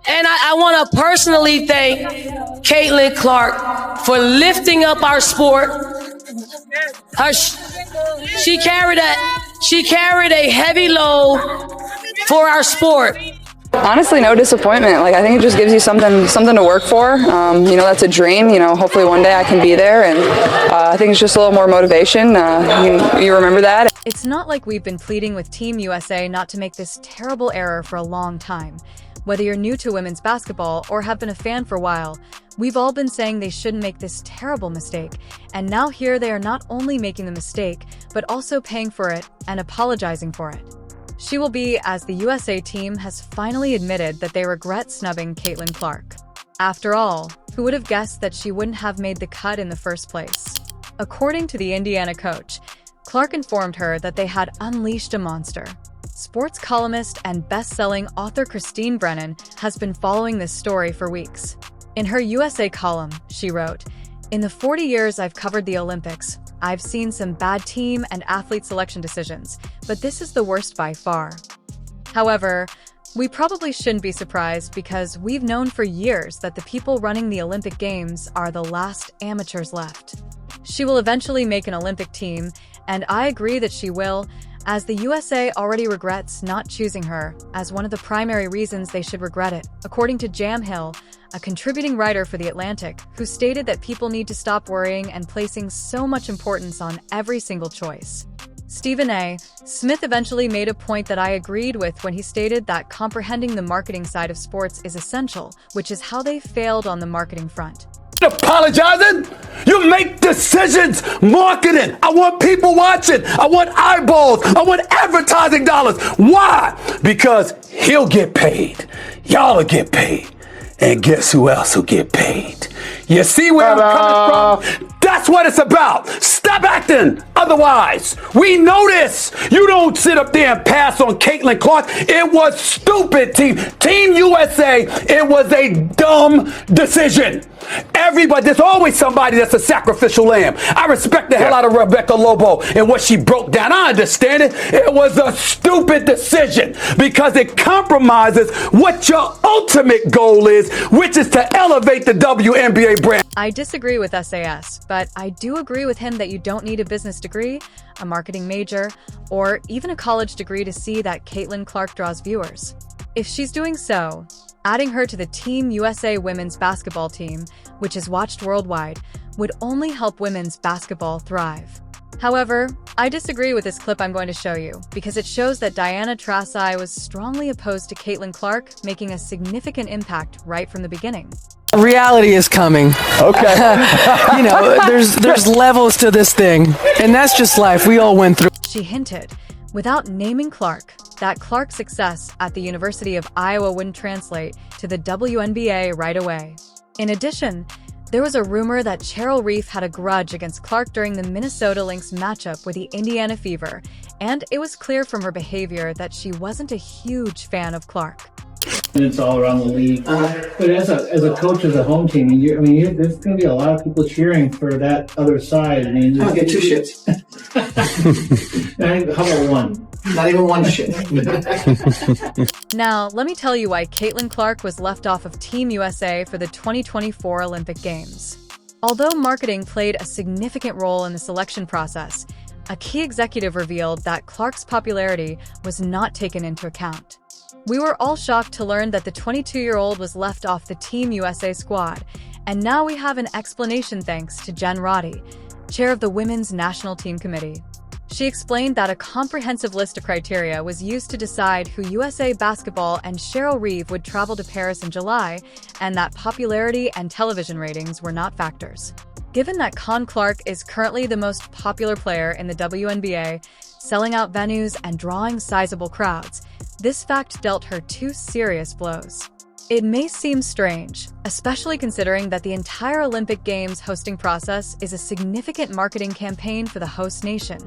And I want to personally thank Caitlin Clark for lifting up our sport. She carried a heavy load for our sport. Honestly, no disappointment. Like, I think it just gives you something to work for. That's a dream. Hopefully one day I can be there, and I think it's just a little more motivation. You remember that. It's not like we've been pleading with Team USA not to make this terrible error for a long time. Whether you're new to women's basketball or have been a fan for a while, we've all been saying they shouldn't make this terrible mistake. And now here they are not only making the mistake, but also paying for it and apologizing for it. She will be, as the USA team has finally admitted that they regret snubbing Caitlin Clark. After all, who would have guessed that she wouldn't have made the cut in the first place? According to the Indiana coach, Clark informed her that they had unleashed a monster. Sports columnist and best-selling author Christine Brennan has been following this story for weeks. In her USA column, she wrote, "In the 40 years I've covered the Olympics, I've seen some bad team and athlete selection decisions, but this is the worst by far." However, we probably shouldn't be surprised because we've known for years that the people running the Olympic Games are the last amateurs left. She will eventually make an Olympic team, and I agree that she will, as the USA already regrets not choosing her as one of the primary reasons they should regret it, according to Jam Hill, a contributing writer for The Atlantic, who stated that people need to stop worrying and placing so much importance on every single choice. Stephen A. Smith eventually made a point that I agreed with when he stated that comprehending the marketing side of sports is essential, which is how they failed on the marketing front. Apologizing? You make decisions, marketing. I want people watching. I want eyeballs. I want advertising dollars. Why? Because he'll get paid. Y'all will get paid. And guess who else will get paid? You see where I'm coming from? That's what it's about. Stop acting. Otherwise, we know this. You don't sit up there and pass on Caitlin Clark. It was stupid, Team USA. It was a dumb decision. Everybody, there's always somebody that's a sacrificial lamb. I respect the hell out of Rebecca Lobo and what she broke down. I understand it. It was a stupid decision because it compromises what your ultimate goal is, which is to elevate the WNBA brand. I disagree with SAS, but I do agree with him that you don't need a business degree, a marketing major, or even a college degree to see that Caitlin Clark draws viewers. If she's doing so, adding her to the Team USA women's basketball team, which is watched worldwide, would only help women's basketball thrive. However, I disagree with this clip I'm going to show you, because it shows that Diana Taurasi was strongly opposed to Caitlin Clark, making a significant impact right from the beginning. Reality is coming. Okay. There's levels to this thing, and that's just life. We all went through. She hinted, without naming Clark, that Clark's success at the University of Iowa wouldn't translate to the WNBA right away. In addition, there was a rumor that Cheryl Reese had a grudge against Clark during the Minnesota Lynx matchup with the Indiana Fever, and it was clear from her behavior that she wasn't a huge fan of Clark. It's all around the league. But as a coach of the home team, there's going to be a lot of people cheering for that other side. I'll get two shits. How about one? Not even one shit. Now, let me tell you why Caitlin Clark was left off of Team USA for the 2024 Olympic Games. Although marketing played a significant role in the selection process, a key executive revealed that Clark's popularity was not taken into account. We were all shocked to learn that the 22-year-old was left off the Team USA squad, and now we have an explanation thanks to Jen Roddy, chair of the Women's National Team Committee. She explained that a comprehensive list of criteria was used to decide who USA Basketball and Cheryl Reeve would travel to Paris in July, and that popularity and television ratings were not factors. Given that Con Clark is currently the most popular player in the WNBA, selling out venues and drawing sizable crowds, this fact dealt her two serious blows. It may seem strange, especially considering that the entire Olympic Games hosting process is a significant marketing campaign for the host nation.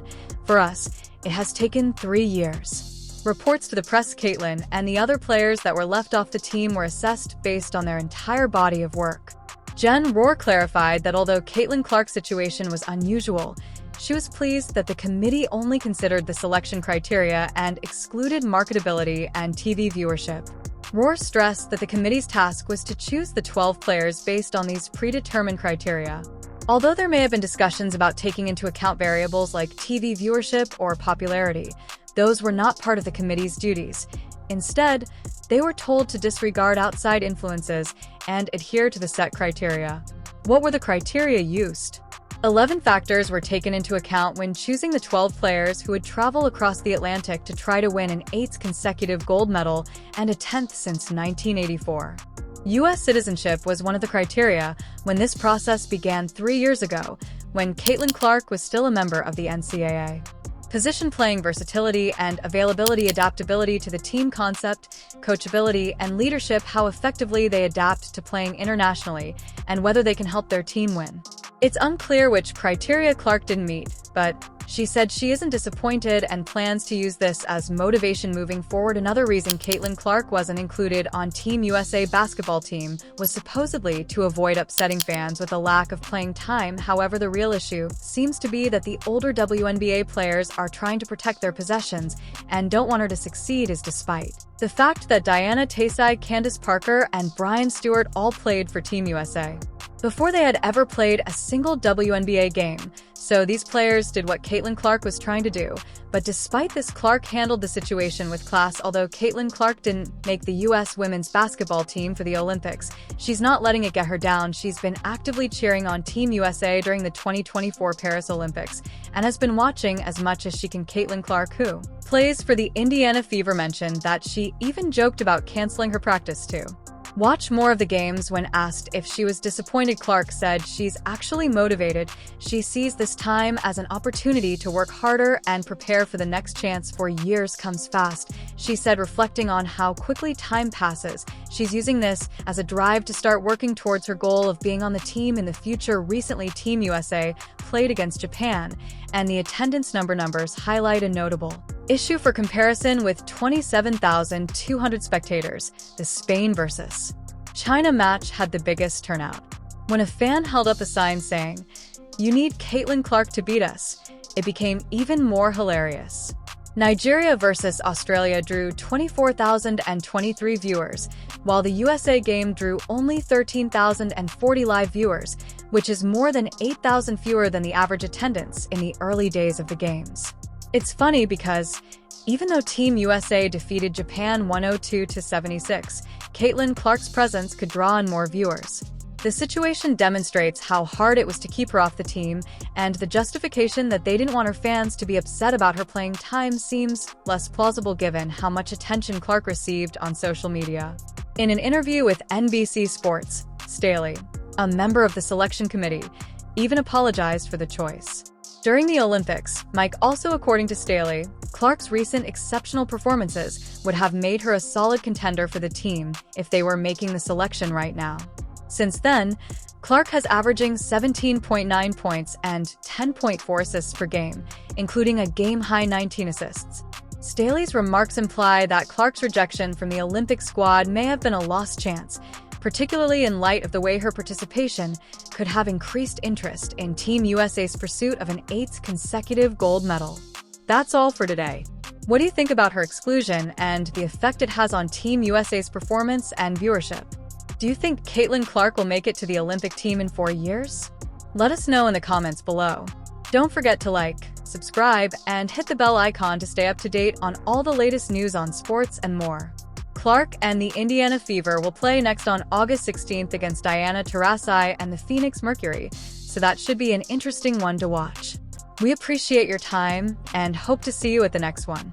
For us, it has taken 3 years. Reports to the press, Caitlin and the other players that were left off the team were assessed based on their entire body of work. Jen Rohr clarified that although Caitlin Clark's situation was unusual, she was pleased that the committee only considered the selection criteria and excluded marketability and TV viewership. Rohr stressed that the committee's task was to choose the 12 players based on these predetermined criteria. Although there may have been discussions about taking into account variables like TV viewership or popularity, those were not part of the committee's duties. Instead, they were told to disregard outside influences and adhere to the set criteria. What were the criteria used? 11 factors were taken into account when choosing the 12 players who would travel across the Atlantic to try to win an 8th consecutive gold medal and a 10th since 1984. U.S. citizenship was one of the criteria when this process began 3 years ago, when Caitlin Clark was still a member of the NCAA. Position playing versatility and availability, adaptability to the team concept, coachability, and leadership, how effectively they adapt to playing internationally, and whether they can help their team win. It's unclear which criteria Clark didn't meet, but she said she isn't disappointed and plans to use this as motivation moving forward. Another reason Caitlin Clark wasn't included on Team USA basketball team was supposedly to avoid upsetting fans with a lack of playing time. However, the real issue seems to be that the older WNBA players are trying to protect their possessions and don't want her to succeed, is despite the fact that Diana Taysai, Candace Parker, and Brian Stewart all played for Team USA before they had ever played a single WNBA game. So these players did what Caitlin Clark was trying to do. But despite this, Clark handled the situation with class. Although Caitlin Clark didn't make the U.S. women's basketball team for the Olympics, she's not letting it get her down. She's been actively cheering on Team USA during the 2024 Paris Olympics and has been watching as much as she can. Caitlin Clark, who plays for the Indiana Fever, mentioned that she even joked about canceling her practice too. Watch more of the games. When asked if she was disappointed, Clark said she's actually motivated. She sees this time as an opportunity to work harder and prepare for the next chance. 4 years comes fast, she said, reflecting on how quickly time passes. She's using this as a drive to start working towards her goal of being on the team in the future. Recently, Team USA played against Japan, and the attendance numbers highlight a notable issue for comparison. With 27,200 spectators, the Spain vs. China match had the biggest turnout. When a fan held up a sign saying, "You need Caitlin Clark to beat us," it became even more hilarious. Nigeria vs. Australia drew 24,023 viewers, while the USA game drew only 13,040 live viewers, which is more than 8,000 fewer than the average attendance in the early days of the games. It's funny because even though Team USA defeated Japan 102-76, Caitlin Clark's presence could draw in more viewers. The situation demonstrates how hard it was to keep her off the team, and the justification that they didn't want her fans to be upset about her playing time seems less plausible given how much attention Clark received on social media. In an interview with NBC Sports, Staley, a member of the selection committee, even apologized for the choice. During the Olympics, Mike also, according to Staley, Clark's recent exceptional performances would have made her a solid contender for the team if they were making the selection right now. Since then, Clark has averaging 17.9 points and 10.4 assists per game, including a game-high 19 assists. Staley's remarks imply that Clark's rejection from the Olympic squad may have been a lost chance, particularly in light of the way her participation could have increased interest in Team USA's pursuit of an 8th consecutive gold medal. That's all for today. What do you think about her exclusion and the effect it has on Team USA's performance and viewership? Do you think Caitlin Clark will make it to the Olympic team in 4 years? Let us know in the comments below. Don't forget to like, subscribe, and hit the bell icon to stay up to date on all the latest news on sports and more. Clark and the Indiana Fever will play next on August 16th against Diana Taurasi and the Phoenix Mercury, so that should be an interesting one to watch. We appreciate your time and hope to see you at the next one.